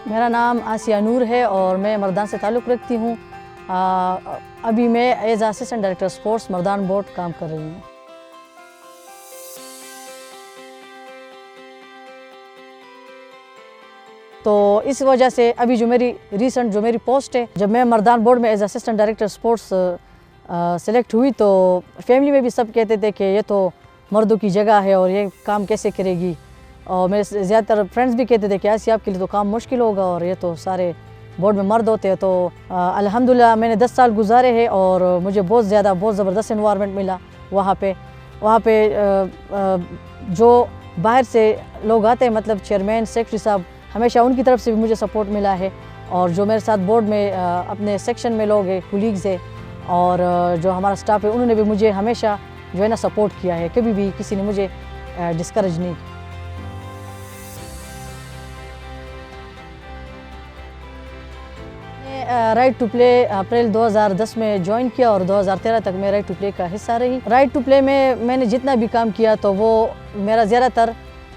मेरा नाम आसिया नूर है और मैं मर्दान से ताल्लुक़ रखती हूँ। अभी मैं as assistant director sports Mardan board काम कर रही हूँ। तो इस वजह से अभी जो मेरी पोस्ट है, जब मैं मर्दान बोर्ड में as assistant director sports select हुई तो फैमिली में भी सब कहते थे कि ये तो मर्दों की जगह है और ये काम कैसे करेगी। और मेरे ज़्यादातर फ्रेंड्स भी कहते थे कि ऐसे आपके लिए तो काम मुश्किल होगा और ये तो सारे बोर्ड में मर्द होते हैं। तो अल्हम्दुलिल्लाह मैंने 10 साल गुजारे हैं और मुझे बहुत ज़बरदस्त एनवायरनमेंट मिला वहाँ पे जो बाहर से लोग आते हैं, मतलब चेयरमैन सेक्रेटरी साहब, हमेशा उनकी तरफ से भी मुझे सपोर्ट मिला है। और जो मेरे साथ बोर्ड में अपने सेक्शन में लोग हैं, कुलीग्स है और जो हमारा स्टाफ है, उन्होंने भी मुझे हमेशा जो है ना सपोर्ट किया है। कभी भी किसी ने मुझे डिस्करेज नहीं किया। राइट टू प्ले अप्रैल 2010 में ज्वाइन किया और 2013 तक मैं राइट टू प्ले का हिस्सा रही। राइट टू प्ले में मैंने जितना भी काम किया तो वो मेरा ज़्यादातर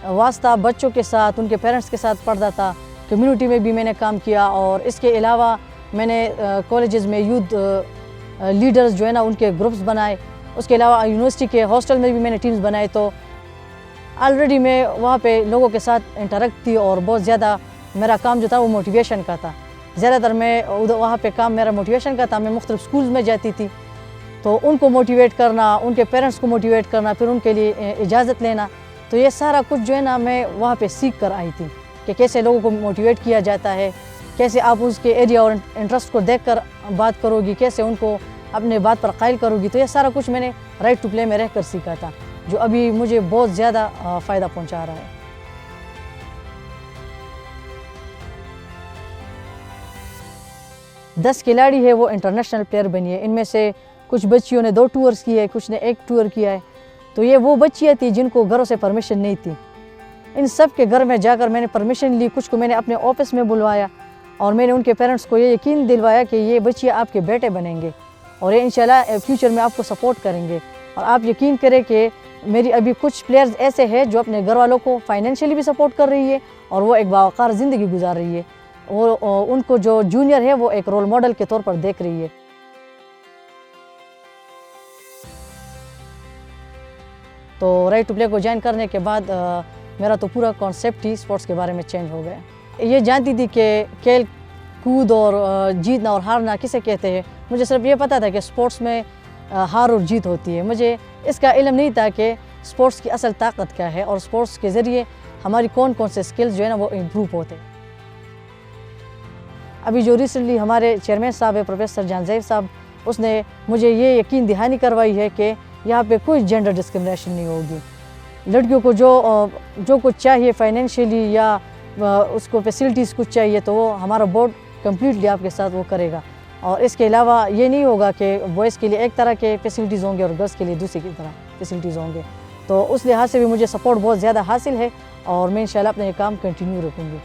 वास्ता बच्चों के साथ, उनके पेरेंट्स के साथ पढ़ता था। कम्युनिटी में भी मैंने काम किया और इसके अलावा मैंने कॉलेजेस में यूथ लीडर्स जो है ना उनके ग्रुप्स बनाए। उसके अलावा यूनिवर्सिटी के हॉस्टल में भी मैंने टीम्स बनाए। तो ऑलरेडी मैं वहाँ पे लोगों के साथ इंटरेक्ट थी और बहुत ज़्यादा मेरा काम जो था वो मोटिवेशन का था। ज़्यादातर मैं उधर वहाँ पे काम मेरा मोटिवेशन का था। मैं मुख्तलिफ स्कूल्स में जाती थी तो उनको मोटिवेट करना, उनके पेरेंट्स को मोटिवेट करना, फिर उनके लिए इजाज़त लेना। तो ये सारा कुछ जो है ना मैं वहाँ पे सीख कर आई थी कि कैसे लोगों को मोटिवेट किया जाता है, कैसे आप उसके एरिया और इंटरेस्ट को देख कर बात करोगी, कैसे उनको अपने बात पर कायल करोगी। तो ये सारा कुछ मैंने राइट टू प्ले में रह कर सीखा था, जो अभी मुझे बहुत ज़्यादा फ़ायदा पहुँचा रहा है। 10 खिलाड़ी है वो इंटरनेशनल प्लेयर बनी है। इनमें से कुछ बच्चियों ने 2 टूर्स किए, कुछ ने 1 टूर किया है। तो ये वो बच्चियाँ थी जिनको घरों से परमिशन नहीं थी। इन सब के घर में जाकर मैंने परमिशन ली, कुछ को मैंने अपने ऑफिस में बुलवाया और मैंने उनके पेरेंट्स को ये यकीन दिलवाया कि ये बच्चियाँ आपके बेटे बनेंगे और ये इंशाल्लाह फ्यूचर में आपको सपोर्ट करेंगे। और आप यकीन करें कि मेरी अभी कुछ प्लेयर्स ऐसे हैं जो अपने घर वालों को फाइनेंशियली भी सपोर्ट कर रही है और वो एक बावकार ज़िंदगी गुजार रही है। वो उनको जो जूनियर है वो एक रोल मॉडल के तौर पर देख रही है। तो राइट टू प्ले को ज्वाइन करने के बाद मेरा तो पूरा कॉन्सेप्ट ही स्पोर्ट्स के बारे में चेंज हो गया। ये जानती थी कि खेल कूद और जीतना और हारना किसे कहते हैं। मुझे सिर्फ ये पता था कि स्पोर्ट्स में हार और जीत होती है। मुझे इसका इल्म नहीं था कि स्पोर्ट्स की असल ताकत क्या है और स्पोर्ट्स के ज़रिए हमारी कौन कौन से स्किल्स जो है ना वो इम्प्रूव होते हैं। अभी जो रिसेंटली हमारे चेयरमैन साहब है प्रोफेसर जानज़ैब साहब, उसने मुझे ये यकीन दहानी करवाई है कि यहाँ पे कोई जेंडर डिस्क्रिमिनेशन नहीं होगी। लड़कियों को जो कुछ चाहिए फाइनेंशियली या उसको फैसिलिटीज़ कुछ चाहिए तो वो हमारा बोर्ड कम्प्लीटली आपके साथ वो करेगा। और इसके अलावा ये नहीं होगा कि बॉयज़ के लिए एक तरह के फैसिलिटीज़ होंगे और गर्ल्स के लिए दूसरी की तरह फैसिलिटीज़ होंगे। तो उस लिहाज से भी मुझे सपोर्ट बहुत ज़्यादा हासिल है और मैं इंशाल्लाह अपने काम कंटिन्यू रखूँगी।